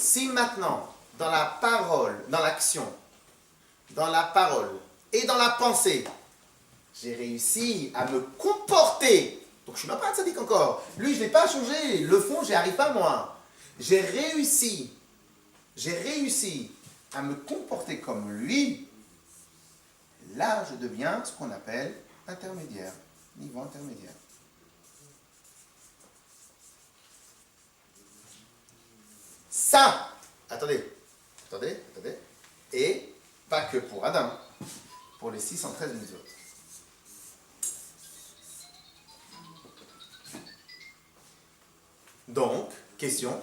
Si maintenant, dans la parole, dans l'action, dans la parole et dans la pensée, j'ai réussi à me comporter, donc je ne suis même pas un tzaddik encore, lui je n'ai pas changé, le fond j'y arrive pas moi, j'ai réussi à me comporter comme lui, là je deviens ce qu'on appelle intermédiaire, niveau intermédiaire. Ça, attendez, et pas que pour Adam, pour les 613 mitzvot. Donc, question.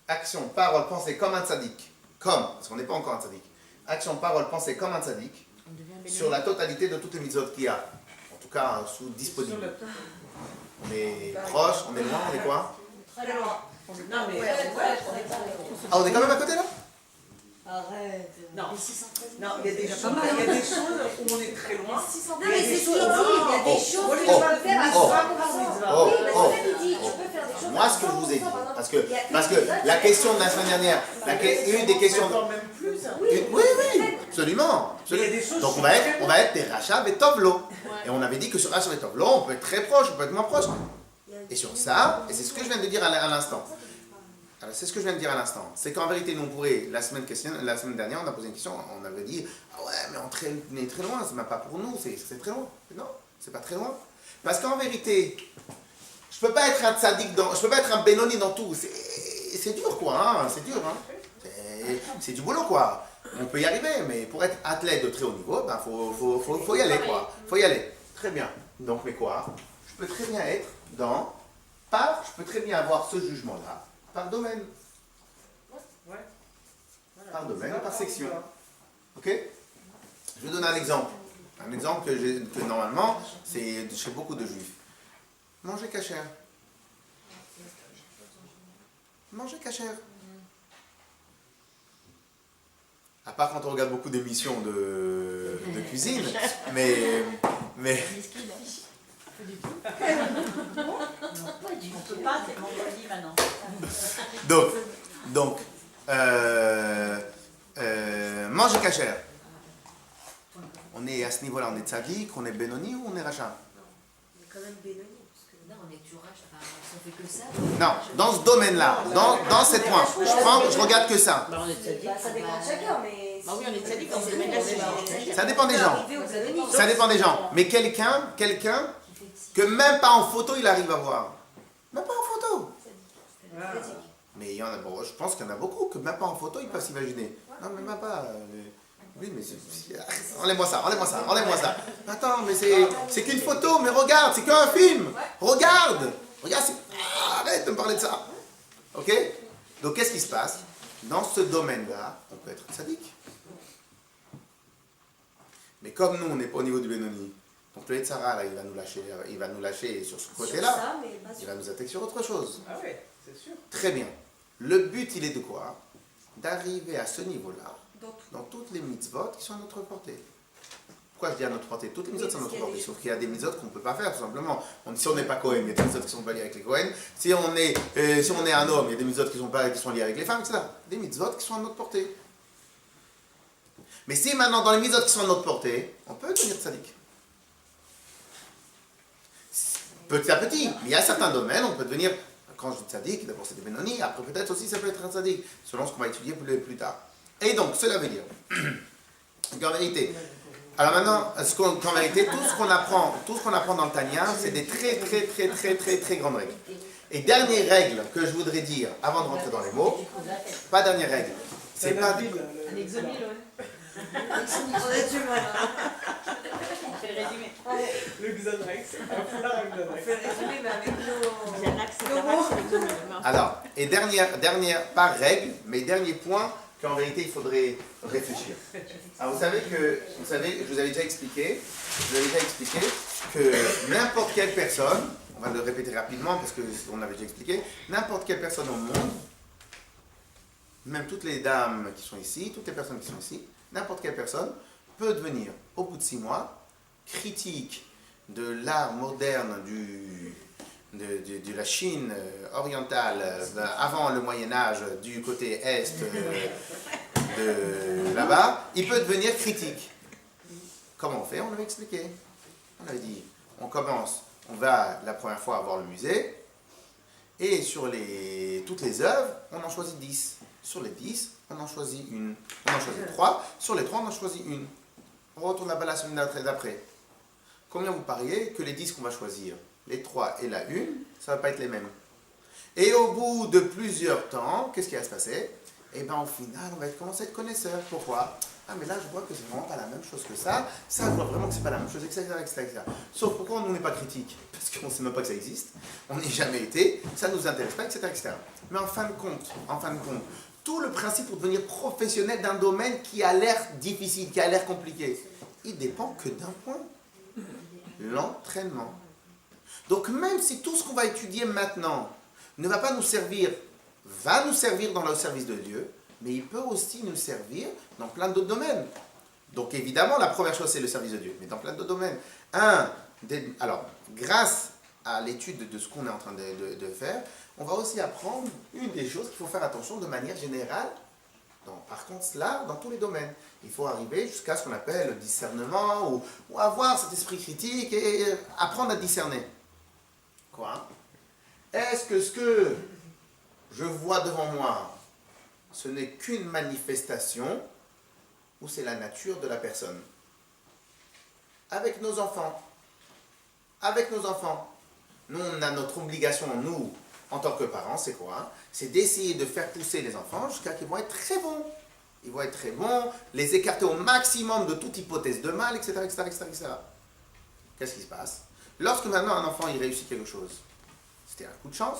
Action, parole, pensée comme un tzaddik. Parce qu'on n'est pas encore un tzaddik. Action, parole, pensée comme un tzaddik. Sur la totalité de toutes les mitzvot qu'il y a. En tout cas, sous disponible. On est proche, on est loin, on est quoi? Très loin. Non, mais Ah, on est quand même à côté là? Arrête. Non. Non, il y a des choses où on est très loin. Non, mais c'est ce qu'il dit, il y a des choses que tu peux faire à 100%. Oui, mais c'est ça qu'il dit, tu peux faire des choses. Moi, ce que je vous ai dit, parce que la question de la semaine dernière, une des questions. Même plus. Oui, absolument. Donc on va être des Rachav et Tovlo. Et on avait dit que sur Rachav et Tovlo, on peut être très proche, on peut être moins proche. Et sur ça, et c'est ce que je viens de dire à l'instant. C'est qu'en vérité, nous on pourrait, la semaine dernière, on a posé une question, on avait dit, ah ouais, mais on est très loin, c'est même pas pour nous, c'est très loin. Non, c'est pas très loin. Parce qu'en vérité, je peux pas être un tzaddik je peux pas être un Benoni dans tout. C'est dur quoi, hein, c'est dur. Hein. C'est du boulot quoi. On peut y arriver, mais pour être athlète de très haut niveau, ben faut y aller quoi. Faut y aller. Très bien. Donc mais quoi? Je peux très bien être je peux très bien avoir ce jugement-là par domaine. Par domaine, par section. Ok? Je vais donner un exemple. Un exemple que normalement, c'est chez beaucoup de juifs. Manger cachère. Manger cachère. À part quand on regarde beaucoup d'émissions de cuisine, mais... On peut pas, c'est vendredi maintenant. Donc, manger cachère. On est à ce niveau-là, on est tzaddik, on est Benoni ou on est Racha? On est quand même Benoni, parce que non, on est toujours Racha, enfin, si on fait que ça. Non, dans ce domaine-là, dans cette point, je regarde que ça. Bah, on est tzaddik. Ça dépend de chacun, mais... Bah oui, on est tzaddik, on se domaine-là, c'est Ça dépend des gens. Ça dépend des gens. Mais quelqu'un que même pas en photo il arrive à voir. Même pas en photo. Mais il y en a, bon, je pense qu'il y en a beaucoup que même pas en photo ils peuvent s'imaginer. Non, mais même pas. Oui, mais enlève-moi ça. Attends, mais c'est qu'une photo, mais regarde, c'est qu'un film. Regarde, arrête de me parler de ça. Ok? Donc qu'est-ce qui se passe? Dans ce domaine-là, on peut être sadique. Mais comme nous, on n'est pas au niveau du Benoni, donc le Yetzara, là, il va nous lâcher sur ce côté-là. Il va nous attaquer sur autre chose. Ah oui, c'est sûr. Très bien. Le but, il est de quoi? D'arriver à ce niveau-là, dans toutes les mitzvot qui sont à notre portée. Pourquoi je dis à notre portée? Toutes les mitzvot sont à notre portée, sauf qu'il y a des mitzvot qu'on ne peut pas faire, tout simplement. Si on n'est pas Cohen, il y a des mitzvot qui sont pas liés avec les Cohen. Si on est un homme, il y a des mitzvot qui sont liés avec les femmes, etc. Des mitzvot qui sont à notre portée. Mais si maintenant, dans les mitzvot qui sont à notre portée, on peut devenir tzaddik. Petit à petit, mais il y a certains domaines, on peut devenir, quand je dis tzaddik, d'abord c'est des Benoni, après peut-être aussi ça peut être un tzaddik, selon ce qu'on va étudier plus tard. Et donc, cela veut dire qu'en vérité, alors maintenant, qu'en vérité, tout ce qu'on apprend dans le Tanya, c'est des très grandes règles. Et dernière règle que je voudrais dire, avant de rentrer dans les mots, pas dernière règle, c'est pas... Un exomile, ouais. On est du mal. On fait le résumé. Le Xanax. On fait le résumé, mais avec nos... Xanax, c'est l'exomile. Alors, et dernière, pas règle, mais dernier point qu'en vérité il faudrait réfléchir. Alors vous savez, je vous avais déjà expliqué que n'importe quelle personne, on va le répéter rapidement parce qu'on avait déjà expliqué, n'importe quelle personne au monde, même toutes les dames qui sont ici, toutes les personnes qui sont ici, n'importe quelle personne peut devenir, au bout de 6 mois, critique de l'art moderne du de la Chine orientale, avant le Moyen-Âge, du côté est de là-bas, il peut devenir critique. Comment on fait? On l'avait expliqué. On avait dit, on commence, on va la première fois voir le musée, et sur toutes les œuvres, on en choisit 10. Sur les 10, on en choisit une. On en choisit 3. Sur les 3, on en choisit une. On retourne là-bas la semaine d'après. Combien vous pariez que les 10 qu'on va choisir, les 3 et la 1, ça ne va pas être les mêmes? Et au bout de plusieurs temps, qu'est-ce qui va se passer? Eh bien, au final, on va commencer à être connaisseur. Pourquoi? Ah, mais là, je vois que c'est vraiment pas la même chose que ça. Ça, je vois vraiment que c'est pas la même chose, etc., etc., etc. Sauf pourquoi on n'est pas critique? Parce qu'on ne sait même pas que ça existe. On n'y a jamais été. Ça ne nous intéresse pas, etc., etc. Mais en fin de compte, tout le principe pour devenir professionnel d'un domaine qui a l'air difficile, qui a l'air compliqué, il dépend que d'un point. L'entraînement. Donc même si tout ce qu'on va étudier maintenant ne va pas nous servir, va nous servir dans le service de Dieu, mais il peut aussi nous servir dans plein d'autres domaines. Donc évidemment, la première chose, c'est le service de Dieu, mais dans plein d'autres domaines. Alors, grâce à l'étude de ce qu'on est en train de faire, on va aussi apprendre une des choses qu'il faut faire attention de manière générale. Par contre, cela, dans tous les domaines. Il faut arriver jusqu'à ce qu'on appelle le discernement, ou avoir cet esprit critique et apprendre à discerner. Quoi? Est-ce que ce que je vois devant moi, ce n'est qu'une manifestation, ou c'est la nature de la personne? Avec nos enfants, nous, on a notre obligation, nous, en tant que parents, c'est quoi? C'est d'essayer de faire pousser les enfants jusqu'à qu'ils vont être très bons. Ils vont être très bons, les écarter au maximum de toute hypothèse de mal, etc., etc., etc., etc. Qu'est-ce qui se passe? Lorsque maintenant un enfant il réussit quelque chose, c'était un coup de chance?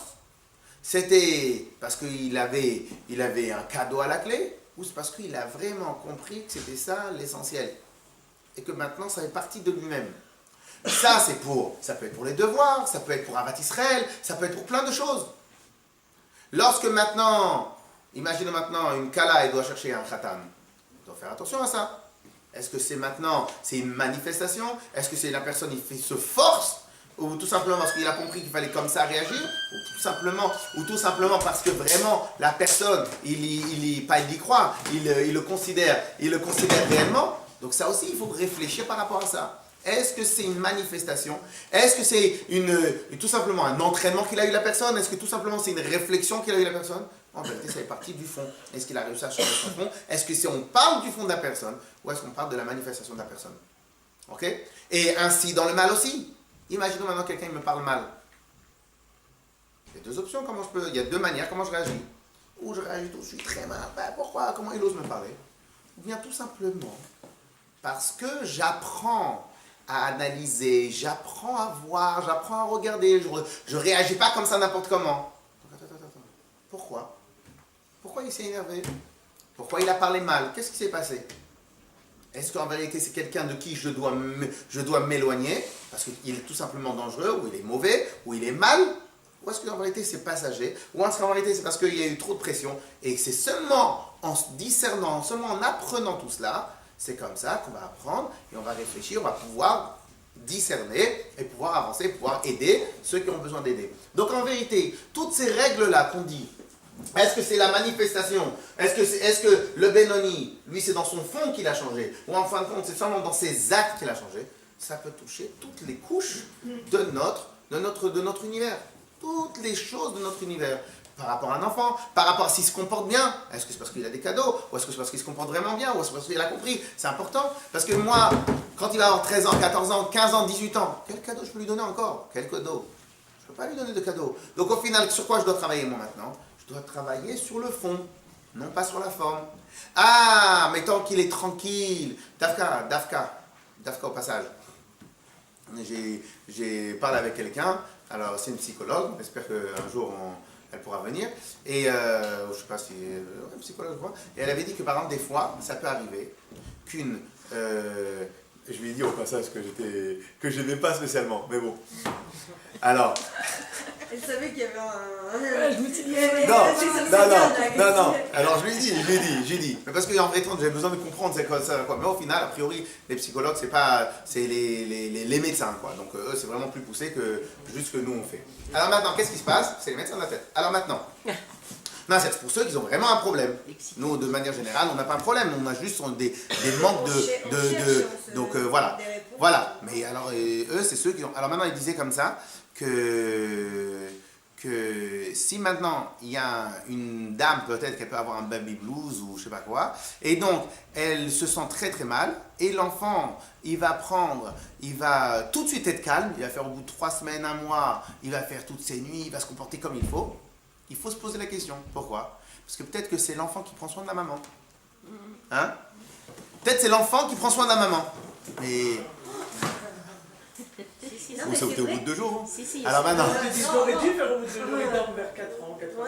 C'était parce qu'il avait un cadeau à la clé? Ou c'est parce qu'il a vraiment compris que c'était ça l'essentiel? Et que maintenant ça fait partie de lui-même? Ça peut être pour les devoirs, ça peut être pour Avat Israël, ça peut être pour plein de choses. Lorsque maintenant, imaginez maintenant une Kala, elle doit chercher un Khatan. Il doit faire attention à ça. Est-ce que c'est une manifestation? Est-ce que c'est la personne qui se force? Ou tout simplement parce qu'il a compris qu'il fallait comme ça réagir? Ou tout simplement parce que vraiment la personne, il y croit, il le considère réellement? Donc ça aussi, il faut réfléchir par rapport à ça. Est-ce que c'est une manifestation? Est-ce que c'est tout simplement un entraînement qu'il a eu la personne? Est-ce que tout simplement c'est une réflexion qu'il a eu la personne? En vérité, ça fait partie du fond. Est-ce qu'il a réussi à changer son fond? Est-ce que si on parle du fond de la personne ou est-ce qu'on parle de la manifestation de la personne? Ok? Et ainsi dans le mal aussi. Imaginons maintenant quelqu'un me parle mal. Il y a deux options, il y a deux manières comment je réagis. Ou je réagis tout, je suis très mal. Pourquoi? Comment il ose me parler? Ou bien tout simplement parce que j'apprends à analyser, j'apprends à voir, j'apprends à regarder, je ne réagis pas comme ça n'importe comment. Attends. Pourquoi? Pourquoi il s'est énervé? Pourquoi il a parlé mal? Qu'est-ce qui s'est passé? Est-ce qu'en vérité c'est quelqu'un de qui je dois m'éloigner parce qu'il est tout simplement dangereux, ou il est mauvais, ou il est mal? Ou est-ce qu'en vérité c'est passager? Ou est-ce qu'en vérité c'est parce qu'il y a eu trop de pression et que c'est seulement en se discernant, seulement en apprenant tout cela, c'est comme ça qu'on va apprendre et on va réfléchir, on va pouvoir discerner et pouvoir avancer, pouvoir aider ceux qui ont besoin d'aider. Donc en vérité, toutes ces règles-là qu'on dit, est-ce que c'est la manifestation? Est-ce que le Benoni, lui c'est dans son fond qu'il a changé? Ou en fin de compte c'est seulement dans ses actes qu'il a changé? Ça peut toucher toutes les couches de notre univers. Toutes les choses de notre univers. Par rapport à un enfant, par rapport à s'il se comporte bien. Est-ce que c'est parce qu'il a des cadeaux? Ou est-ce que c'est parce qu'il se comporte vraiment bien? Ou est-ce que c'est parce qu'il a compris? C'est important. Parce que moi, quand il va avoir 13 ans, 14 ans, 15 ans, 18 ans, quel cadeau je peux lui donner encore? Quel cadeau? Je ne peux pas lui donner de cadeau. Donc au final, sur quoi je dois travailler moi maintenant? Je dois travailler sur le fond, non pas sur la forme. Ah, mais tant qu'il est tranquille. Dafka au passage. J'ai parlé avec quelqu'un. Alors c'est une psychologue, j'espère qu'un jour elle pourra venir, et je ne sais pas si, une psychologue je crois, et elle avait dit que par exemple des fois, ça peut arriver qu'une, je lui ai dit au passage que je n'aimais pas spécialement, mais bon, alors, Elle savait qu'il y avait un... Ouais, je me suis dit, Non. Alors je lui ai dit. Mais parce qu'en vrai, j'ai besoin de comprendre c'est quoi ça, quoi. Mais au final, a priori, les psychologues, c'est les médecins, quoi. Donc eux, c'est vraiment plus poussé que juste ce que nous on fait. Alors maintenant, qu'est-ce qui se passe? C'est les médecins de la tête. Alors maintenant, non, c'est pour ceux qui ont vraiment un problème. Nous, de manière générale, on n'a pas un problème. On a juste des manques donc voilà. Voilà. Mais alors, eux, c'est ceux qui ont... Alors maintenant, ils disaient comme ça que si maintenant il y a une dame, peut-être qu'elle peut avoir un baby blues ou je sais pas quoi, et donc elle se sent très très mal, et l'enfant il va tout de suite être calme, il va faire au bout de 3 semaines, 1 mois, il va faire toutes ses nuits, il va se comporter comme il faut se poser la question, pourquoi? Parce que peut-être que c'est l'enfant qui prend soin de la maman. Hein? Peut-être c'est l'enfant qui prend soin de la maman. Mais... Non, Ou mais ça c'est au vrai. bout de 2 jours. Si. Alors maintenant... Je dis qu'on aurait dû faire au bout de 2 jours, il dort vers 4 ans, 4 ans.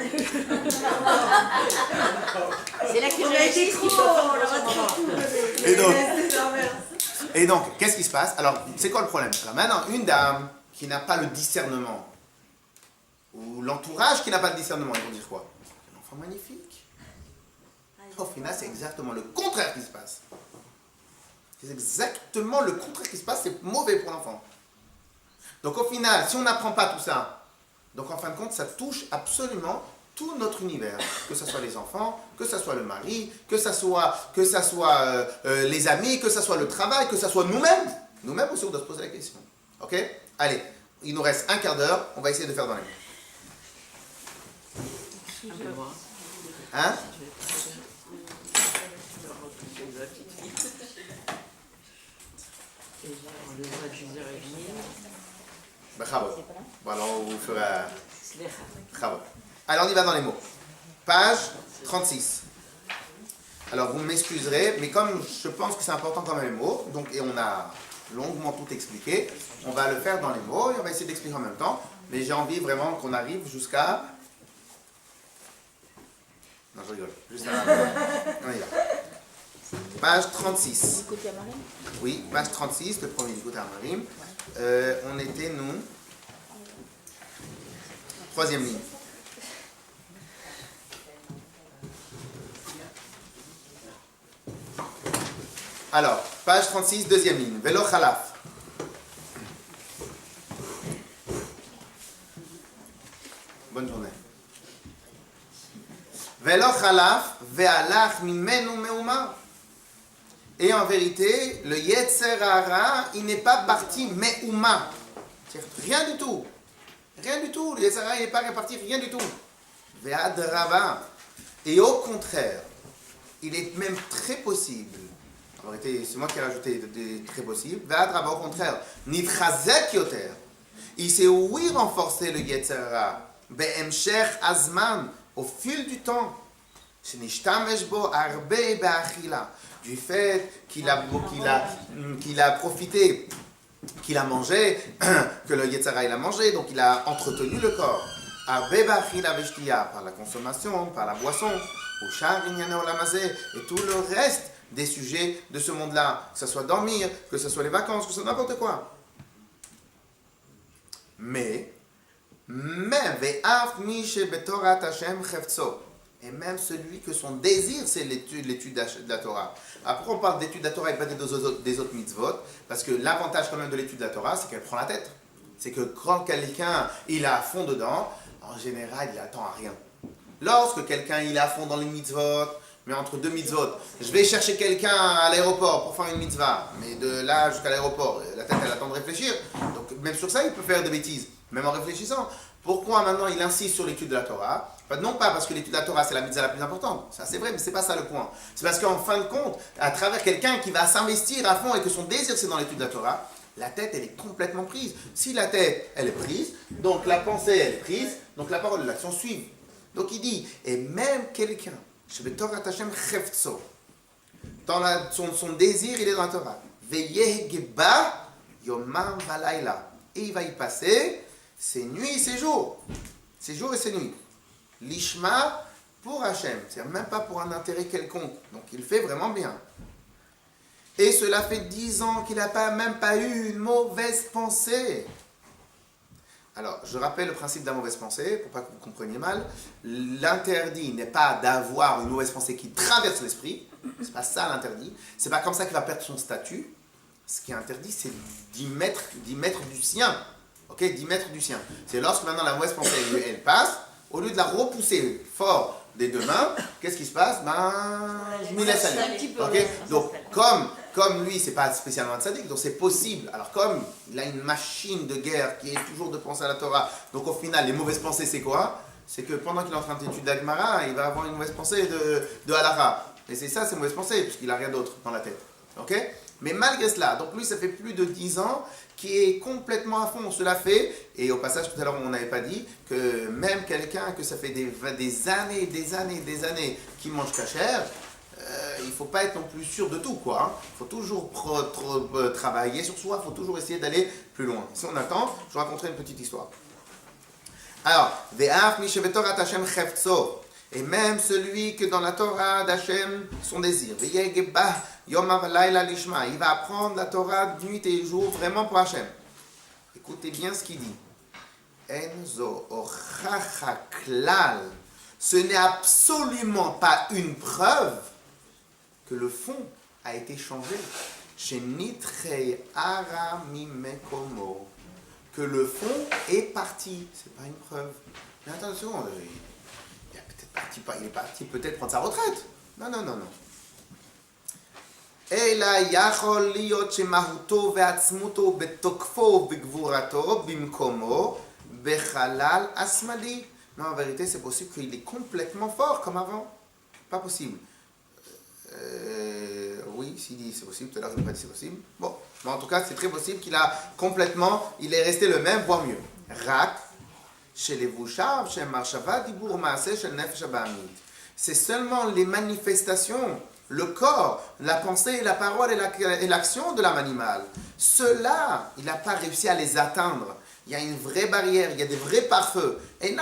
C'est là que On je a été réagis, trop... qu'il faut faire on pour a son trop maman. tout. Et donc- C'est l'inverse. Et donc, qu'est-ce qui se passe? Alors, c'est quoi le problème? Alors maintenant, une dame qui n'a pas le discernement, ou l'entourage qui n'a pas le discernement, ils vont dire quoi? Un enfant magnifique. Au final, c'est exactement le contraire qui se passe. C'est exactement le contraire qui se passe, c'est mauvais pour l'enfant. Donc au final, si on n'apprend pas tout ça, donc en fin de compte, ça touche absolument tout notre univers, que ce soit les enfants, que ce soit le mari, que ce soit les amis, que ce soit le travail, que ce soit nous-mêmes. Nous-mêmes aussi, on doit se poser la question. Ok? Allez, il nous reste un quart d'heure, on va essayer de faire dans les mots. Hein? Bravo. Bon, alors on vous fera... Bravo. Alors on y va dans les mots. Page 36. Alors vous m'excuserez, mais comme je pense que c'est important quand même les mots, donc, et on a longuement tout expliqué, on va le faire dans les mots et on va essayer d'expliquer en même temps. Mais j'ai envie vraiment qu'on arrive jusqu'à... Non, je rigole. Juste à... On y va. Page 36. Oui, page 36, le premier du côté Amarim. On était, nous, 3e ligne. Alors, page 36, 2e ligne. Velo Khalaf. Bonne journée. Velo Khalaf, ve'alach mimenu meuma. Et en vérité, le Yetzer Hara, il n'est pas parti meuma. Rien du tout. Rien du tout. Le Yetzer Hara, il n'est pas reparti, rien du tout. Ve'adraba. Et au contraire, il est même très possible. En vérité, c'est moi qui ai rajouté très possible. Ve'adraba, au contraire, nitchazek yoter. Il s'est oui renforcé le Yetzer Hara. Be'emshech azman, au fil du temps. Shenishtamesh bo arbe be'achila. Du fait qu'il a profité, qu'il a mangé, que le Yetzer Hara il a mangé, donc il a entretenu le corps. Arbe be'achila ve'shtiya, par la consommation, par la boisson, au shar inyane olamazé, et tout le reste des sujets de ce monde-là, que ce soit dormir, que ce soit les vacances, que ce soit n'importe quoi. Mais, même ve'af mi shebetorat Hashem chefzo, et même celui que son désir, c'est l'étude de la Torah. Après, on parle d'étude de la Torah et pas des autres mitzvot, parce que l'avantage quand même de l'étude de la Torah, c'est qu'elle prend la tête. C'est que quand quelqu'un, il est à fond dedans, en général, il n'attend à rien. Lorsque quelqu'un, il est à fond dans les mitzvot, mais entre 2 mitzvot, je vais chercher quelqu'un à l'aéroport pour faire une mitzvah, mais de là jusqu'à l'aéroport, la tête, elle attend de réfléchir. Donc, même sur ça, il peut faire des bêtises, même en réfléchissant. Pourquoi maintenant il insiste sur l'étude de la Torah? Non pas parce que l'étude de la Torah c'est la mitzvah la plus importante, ça c'est vrai, mais c'est pas ça le point. C'est parce qu'en fin de compte, à travers quelqu'un qui va s'investir à fond et que son désir c'est dans l'étude de la Torah, la tête elle est complètement prise. Si la tête elle est prise, donc la pensée elle est prise, donc la parole et l'action suivent. Donc il dit, et même quelqu'un, dans son désir il est dans la Torah, Veyehgeba yomam valayla, et il va y passer ses nuits et ses jours. Ses jours et ses nuits. L'ishma pour Hachem. C'est-à-dire même pas pour un intérêt quelconque. Donc il fait vraiment bien. Et cela fait 10 ans qu'il n'a même pas eu une mauvaise pensée. Alors, je rappelle le principe de la mauvaise pensée, pour pas que vous compreniez mal. L'interdit n'est pas d'avoir une mauvaise pensée qui traverse l'esprit. C'est pas ça l'interdit. C'est pas comme ça qu'il va perdre son statut. Ce qui est interdit, c'est d'y mettre du sien. Ok, d'y mettre du sien. C'est lorsque maintenant la mauvaise pensée, elle passe, au lieu de la repousser fort des deux mains, qu'est-ce qui se passe? Je m'y laisse aller. Okay? Donc, comme lui, c'est pas spécialement un tzaddik, donc c'est possible. Alors, comme il a une machine de guerre qui est toujours de penser à la Torah, donc au final, les mauvaises pensées, c'est quoi? C'est que pendant qu'il est en train d'étudier l'Agmara, il va avoir une mauvaise pensée de Halakha. Et c'est ça, c'est mauvaise pensée, puisqu'il n'a rien d'autre dans la tête. Ok? Mais malgré cela, donc lui, ça fait plus de 10 ans qui est complètement à fond. Cela fait, et au passage, tout à l'heure, on n'avait pas dit, que même quelqu'un que ça fait des années qui mange cachère, il ne faut pas être non plus sûr de tout, quoi. Hein. Il faut toujours travailler sur soi, il faut toujours essayer d'aller plus loin. Si on attend, je vous raconterai une petite histoire. Alors, Ve'af mi shebetorah Hashem chefzo. Et même celui que dans la Torah d'Hachem, son désir. Il va apprendre la Torah nuit et jour vraiment pour Hachem. Écoutez bien ce qu'il dit. Enzo ochacha klal. Ce n'est absolument pas une preuve que le fond a été changé. Chez Nitrei Aramimekomo. Que le fond est parti. C'est pas une preuve. Mais attends une seconde. Il est parti peut-être prendre sa retraite. Non. אלא יכול להיות שמהותו ועצמותו בתוקפו ובגבורתו במקומו בחלל השמאלי. Non, en vérité, c'est possible qu'il est complètement fort comme avant. Pas possible. Oui, s'il dit c'est possible, tout à l'heure je n'ai pas dit c'est possible. Bon, mais en tout cas, c'est très possible qu'il a complètement, il est resté le même, voire mieux. Rak. C'est seulement les manifestations, le corps, la pensée, la parole et l'action de l'âme animale. Cela, il n'a pas réussi à les atteindre. Il y a une vraie barrière, il y a des vrais pare-feux. Et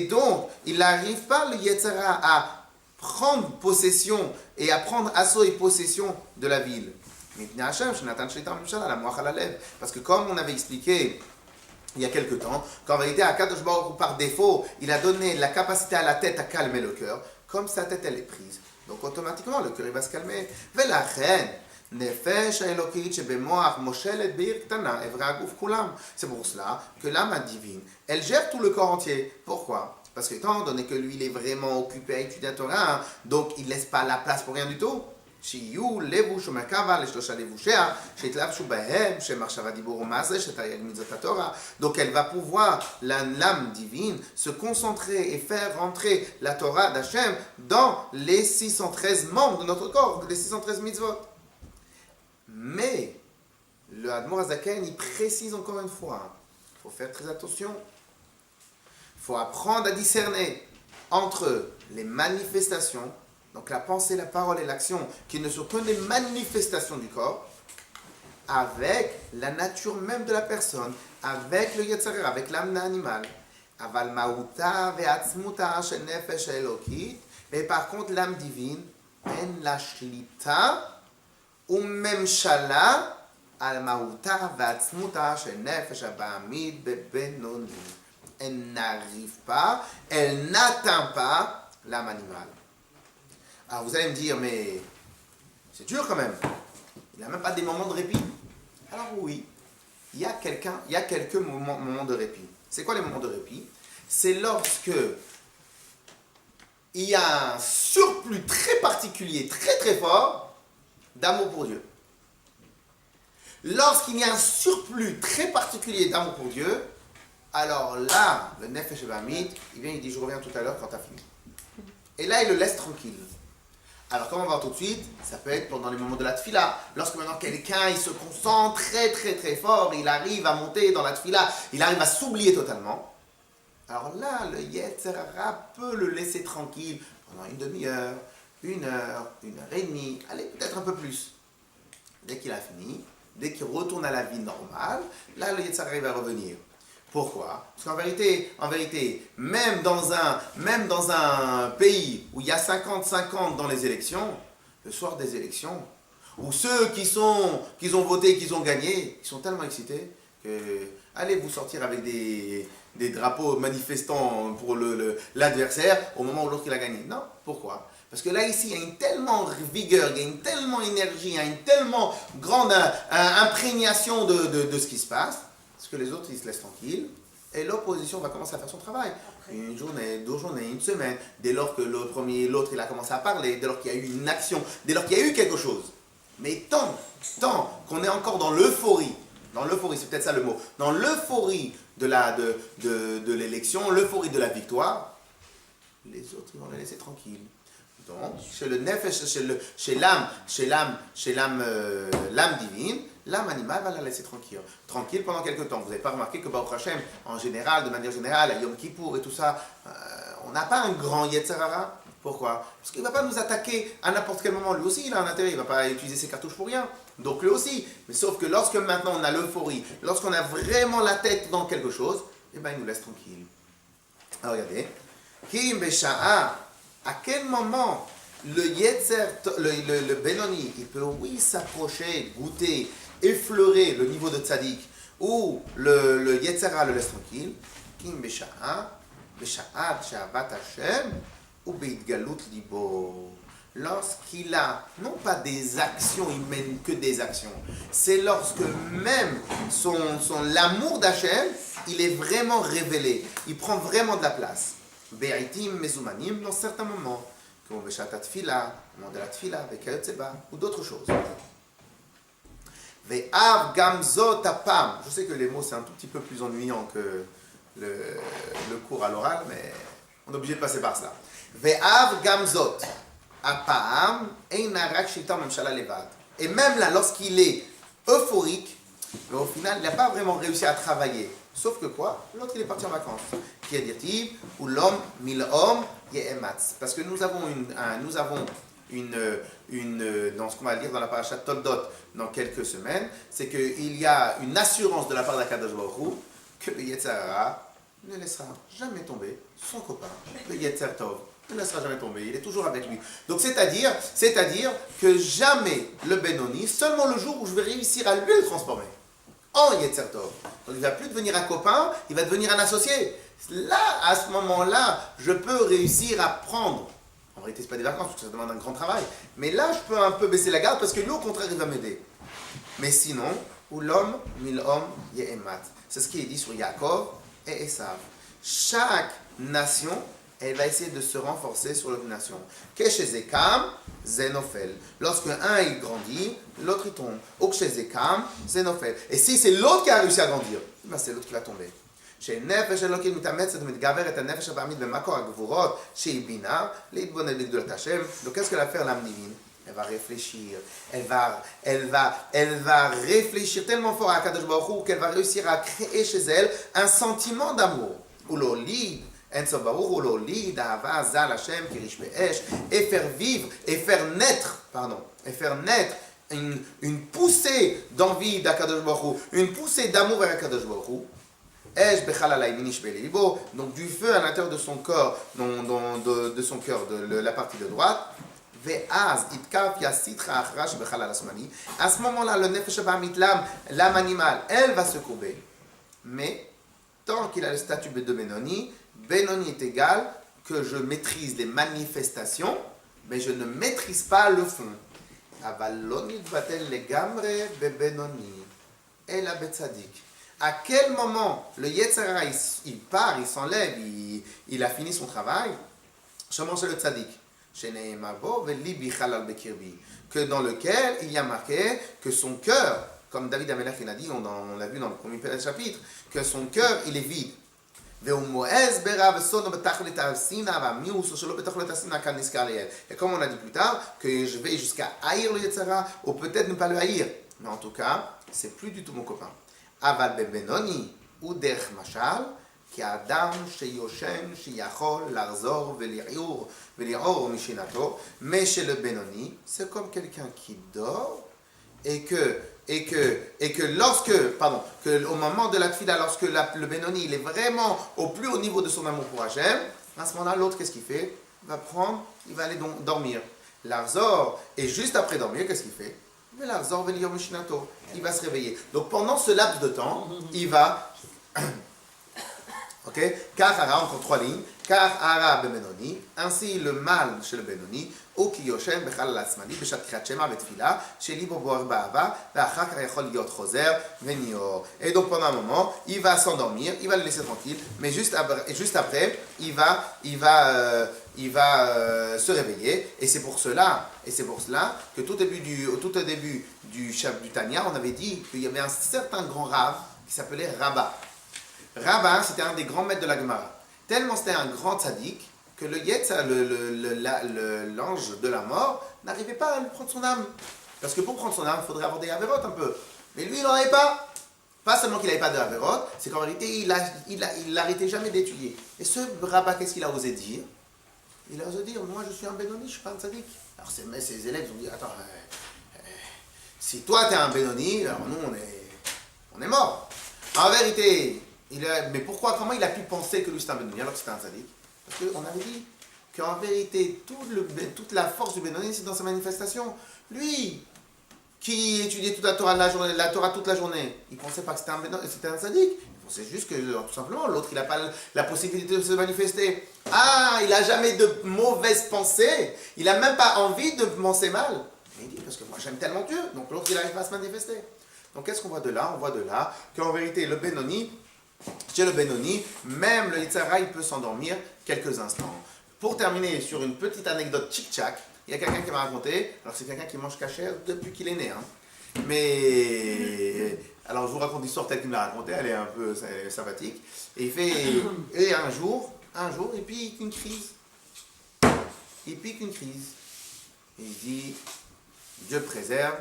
donc, il n'arrive pas, le Yetzara, à prendre possession et à prendre assaut et possession de la ville. Parce que comme on avait expliqué il y a quelque temps, qu'en vérité, Akadosh Baruch Hu, par défaut, il a donné la capacité à la tête à calmer le cœur, comme sa tête elle est prise. Donc automatiquement, le cœur il va se calmer. C'est pour cela que l'âme divine, elle gère tout le corps entier. Pourquoi? Parce que étant donné que lui, il est vraiment occupé à étudier la Torah, donc il ne laisse pas la place pour rien du tout. שיהיו לבוש ומרכבה לשלושה לבושיה, שיתלבשו בהם, שמחשבה דיבור ומעשה, שתרי"ג מצוות התורה. Donc elle va pouvoir, l'âme divine, se concentrer et faire rentrer la Torah d'Hachem dans les 613 membres de notre corps, les 613 mitzvot. Mais, le Admor HaZaken, il précise encore une fois, il faut faire très attention, il faut apprendre à discerner entre les manifestations, donc la pensée, la parole et l'action, qui ne sont que des manifestations du corps, avec la nature même de la personne, avec le Yetzer Hara, avec l'âme animale. Aval ma'uta ve'atzmuta shel nefesh elokit. Et par contre, l'âme divine, en la shlita umemshala al ma'uta ve'atzmuta shel nefesh abamid bebenoni. Elle n'arrive pas, elle n'atteint pas l'âme animale. Alors vous allez me dire, mais c'est dur quand même. Il n'y a même pas des moments de répit. Alors oui, il y a quelques moments de répit. C'est quoi les moments de répit? C'est lorsque il y a un surplus très particulier, très très fort, d'amour pour Dieu. Lorsqu'il y a un surplus très particulier d'amour pour Dieu, alors là, le Nefesh Bamid, il vient, il dit, je reviens tout à l'heure quand tu as fini. Et là, il le laisse tranquille. Alors, comme on va voir tout de suite, ça peut être pendant les moments de la tfila. Lorsque maintenant quelqu'un, il se concentre très très très fort, il arrive à monter dans la tfila, il arrive à s'oublier totalement. Alors là, le Yetzer Hara peut le laisser tranquille pendant une demi-heure, une heure et demie, allez, peut-être un peu plus. Dès qu'il a fini, dès qu'il retourne à la vie normale, là, le Yetzer Hara va revenir. Pourquoi? Parce qu'en vérité, même dans un pays où il y a 50-50 dans les élections, le soir des élections, Ou ceux qui ont voté, qui ont gagné, ils sont tellement excités que allez vous sortir avec des drapeaux manifestants pour l'adversaire au moment où l'autre il a gagné. Non, pourquoi? Parce que là ici, il y a une tellement vigueur, il y a une tellement énergie, il y a une tellement grande imprégnation de ce qui se passe, parce que les autres ils se laissent tranquilles. Et l'opposition va commencer à faire son travail. Une journée, 2 journées, une semaine, dès lors que l'autre il a commencé à parler, dès lors qu'il y a eu une action, dès lors qu'il y a eu quelque chose. Mais tant qu'on est encore dans l'euphorie, c'est peut-être ça le mot, dans l'euphorie de l'élection, l'euphorie de la victoire, les autres ils vont les laisser tranquilles. Donc, chez le nefesh, chez l'âme divine, l'âme animale va la laisser tranquille pendant quelques temps. Vous n'avez pas remarqué que Baruch Hashem, de manière générale, à Yom Kippour et tout ça, on n'a pas un grand Yetzer Hara. Pourquoi? Parce qu'il ne va pas nous attaquer à n'importe quel moment. Lui aussi, il a un intérêt, il ne va pas utiliser ses cartouches pour rien. Donc lui aussi. Mais sauf que lorsque maintenant on a l'euphorie, lorsqu'on a vraiment la tête dans quelque chose, eh bien il nous laisse tranquille. Alors regardez. Kim Besha'a. À quel moment le Benoni, il peut oui s'approcher, goûter, effleurer le niveau de Tzadik, ou le Yetzera le laisse tranquille. Kim Besha'a, Besha'at Sha'avat Hashem, ou Beitgalut Libo. Lorsqu'il a, non pas des actions, il mène que des actions. C'est lorsque même l'amour d'Hachem, il est vraiment révélé. Il prend vraiment de la place. Be'aitim mezumanim dans certains moments, comme Beshatat Tfila, au moment de la Tfila, avec Kayotseba, ou d'autres choses. Ve'av gamzot apam. Je sais que les mots c'est un tout petit peu plus ennuyant que le cours à l'oral, mais on est obligé de passer par cela. Ve'av gamzot apam einarak shita mamshala levad. Et même là, lorsqu'il est euphorique, mais au final, il n'a pas vraiment réussi à travailler. Sauf que quoi? L'autre, il est parti en vacances. Qui est dit ou l'homme, mil'homme, ye'ematz. Parce que nous avons dans ce qu'on va lire dans la parashat Toldot dans quelques semaines, c'est qu'il y a une assurance de la part d'Akadosh Baruch Hu que le Yetzer Hara ne laissera jamais tomber son copain, le Yetzer Tov. Il ne laissera jamais tomber, il est toujours avec lui. Donc c'est-à-dire que jamais le Benoni, seulement le jour où je vais réussir à lui le transformer en Yetzer Tov. Donc il ne va plus devenir un copain, il va devenir un associé. Là, à ce moment-là, je peux réussir à prendre. En réalité, ce n'est pas des vacances, parce que ça demande un grand travail. Mais là, je peux un peu baisser la garde, parce que lui, au contraire, il va m'aider. Mais sinon, ou l'homme, mil'homme, ye'emat. C'est ce qui est dit sur Yaakov et Esav. Chaque nation, elle va essayer de se renforcer sur l'autre nation. Keshezekam, Zenofel. Lorsque un il grandit, l'autre il tombe. Okshezekam, Zenofel. Et si c'est l'autre qui a réussi à grandir, ben c'est l'autre qui va tomber. שנפש אלוקים מתאמצת ומתגבר את הנפש הבעמית במקור הגבורות שהיא בינה להתבונן בגדולת השם. Donc qu'est-ce qu'elle va faire l'âme divine? Elle va réfléchir, elle va réfléchir tellement fort à Kadosh Baruch Hu qu'elle va réussir à créer chez elle un sentiment d'amour. ולהוליד אין סוף ברוך הוא להוליד אהבה עזה להשם כריש באש, et faire naître une poussée d'envie d'Akadosh Baruch Hu, une poussée d'amour vers Akadosh Baruch Hu. Donc du feu à l'intérieur de son corps, de son cœur, de la partie de droite. À ce moment-là, le nefesh habamit, l'âme animale, elle va se courber. Mais tant qu'il a le statut de Benoni, Benoni est égal que je maîtrise les manifestations, mais je ne maîtrise pas le fond. Avaloni vatel legamre bebenoni. Et la betzadik. À quel moment le Yetzer Hara, il part, il s'enlève, il a fini son travail? Comment c'est le tzaddik? Que dans lequel il y a marqué que son cœur, comme David Amelech il a dit, on l'a vu dans le premier chapitre, que son cœur il est vide. Et comme on a dit plus tard, que je vais jusqu'à haïr le Yetzer Hara, ou peut-être ne pas le haïr. Mais en tout cas, c'est plus du tout mon copain. אבל בבינוני הוא דרך משל, כאדם שיושן שיכול לחזור ולעור משנתו, mais chez le Benoni, c'est comme quelqu'un qui dort et que au moment de la tfila, lorsque le Benoni il est vraiment au plus haut niveau de son amour pour Hachem, à ce moment-là, l'autre, qu'est-ce qu'il fait? Il va aller dormir. L'arzor, et juste après dormir, qu'est-ce qu'il fait? il va se réveiller. Donc pendant ce laps de temps, il va... Ok, car hara, encore 3 lignes. Car hara bebenoni, ainsi le mal chez le benoni, ou qui yoshem bechal al-asmani, beshat kriyat shema betfila, sheli bo boar ba'ava, ve'achar kar yachol liot choser, venior. Et donc pendant un moment, il va s'endormir, il va le laisser tranquille, mais juste après, il va se réveiller. Et c'est pour cela que tout au début du Tanya, on avait dit qu'il y avait un certain grand Rav qui s'appelait Rabba. Rabba, c'était un des grands maîtres de la Gemara. Tellement c'était un grand tzaddik que l'ange de la mort n'arrivait pas à lui prendre son âme. Parce que pour prendre son âme, il faudrait avoir des avérotes un peu. Mais lui, il n'en avait pas. Pas seulement qu'il n'avait pas de avérotes, c'est qu'en réalité, il n'arrêtait jamais d'étudier. Et ce Rabba, qu'est-ce qu'il a osé dire? Il a osé dire, moi je suis un Benoni, je ne suis pas un tzaddik. Alors ses élèves ont dit, attends, si toi tu es un Benoni, alors nous on est mort. En vérité, mais pourquoi, comment il a pu penser que lui c'était un Benoni alors que c'était un tzaddik? Parce qu'on avait dit qu'en vérité, toute la force du Benoni, c'est dans sa manifestation. Lui, qui étudiait toute la Torah toute la journée, il ne pensait pas que c'était un Benoni, c'était un tzaddik. Il pensait juste que, tout simplement, l'autre, il n'a pas la possibilité de se manifester. Ah, il n'a jamais de mauvaises pensées. Il n'a même pas envie de penser mal. Mais il dit, parce que moi j'aime tellement Dieu, donc l'autre, il n'arrive pas à se manifester. Donc qu'est-ce qu'on voit de là? On voit de là qu'en vérité, le Benoni, chez le Benoni, même le Yitzhara, il peut s'endormir quelques instants. Pour terminer sur une petite anecdote tchic-tchac, il y a quelqu'un qui m'a raconté, alors c'est quelqu'un qui mange kasher depuis qu'il est né, hein. Mais, alors je vous raconte l'histoire telle qu'il me l'a racontée, elle est un peu sympathique. Et un jour, il pique une crise. Et il dit, Dieu préserve,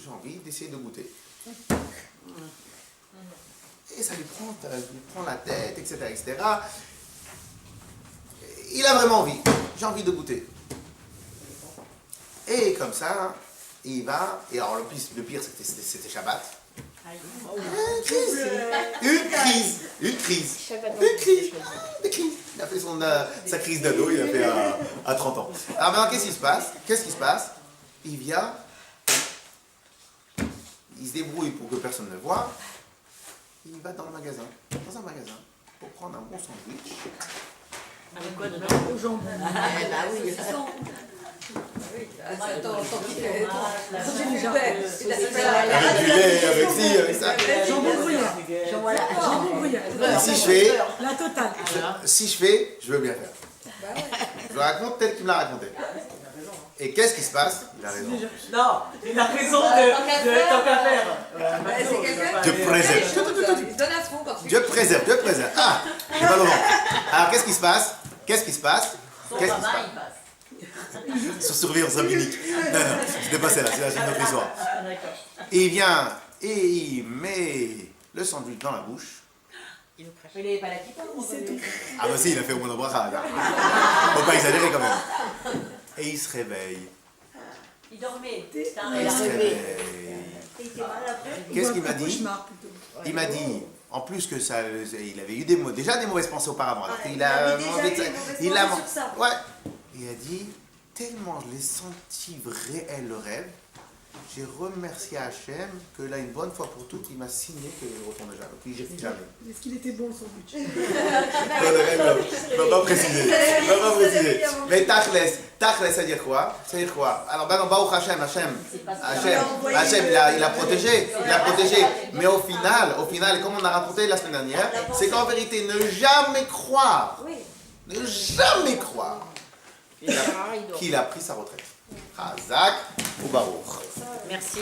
j'ai envie d'essayer de goûter. Et ça lui prend la tête, etc., etc. Il a vraiment envie. J'ai envie de goûter. Et comme ça, il va. Et alors le pire c'était Shabbat. Une crise. Il a fait sa crise d'ado, il a fait à 30 ans. Alors maintenant, qu'est-ce qui se passe? Il vient, il se débrouille pour que personne ne le voie. Il va dans un magasin, pour prendre un bon sandwich. Avec quoi dedans? Au jambon. Bah oui. Avec du lait, avec ça. Jambon gruyère. Si je fais, La totale. je veux bien faire. Je le raconte tel qu'il me l'a raconté. Et qu'est-ce qui se passe? Il a raison. Non, il a raison de tant qu'à faire. Dieu préserve. Dieu préserve. Ah, j'ai pas le vent. Alors qu'est-ce qui se passe? Sur surveillance rabbinique. Non, c'était pas celle-là, c'est une autre histoire. Et il vient et il met le sandwich dans la bouche. Il n'avait pas la kippa, c'est tout. Ah bah si, il a fait au moins bracha. Faut pas exagérer quand même. Et il se réveille. Il dormait. Il se réveille. Qu'est-ce qu'il m'a dit? Il m'a dit, en plus que ça, il avait eu déjà des mauvaises pensées auparavant. Alors qu'il a mangé ça. Ouais. Il a dit, tellement je l'ai senti réel le rêve, j'ai remercié Hachem que là, une bonne fois pour toutes, il m'a signé que je ne retournerai jamais, qu'il n'irai jamais. Est-ce qu'il était bon le sandwich? Je ne vais pas préciser. Mais Tachles, ça veut dire quoi? Alors, ben, Baruch Hachem, il a protégé. Mais au final, comme on a raconté la semaine dernière, c'est qu'en vérité, ne jamais croire qu'il a pris sa retraite. Chazak ou Baruch. Merci.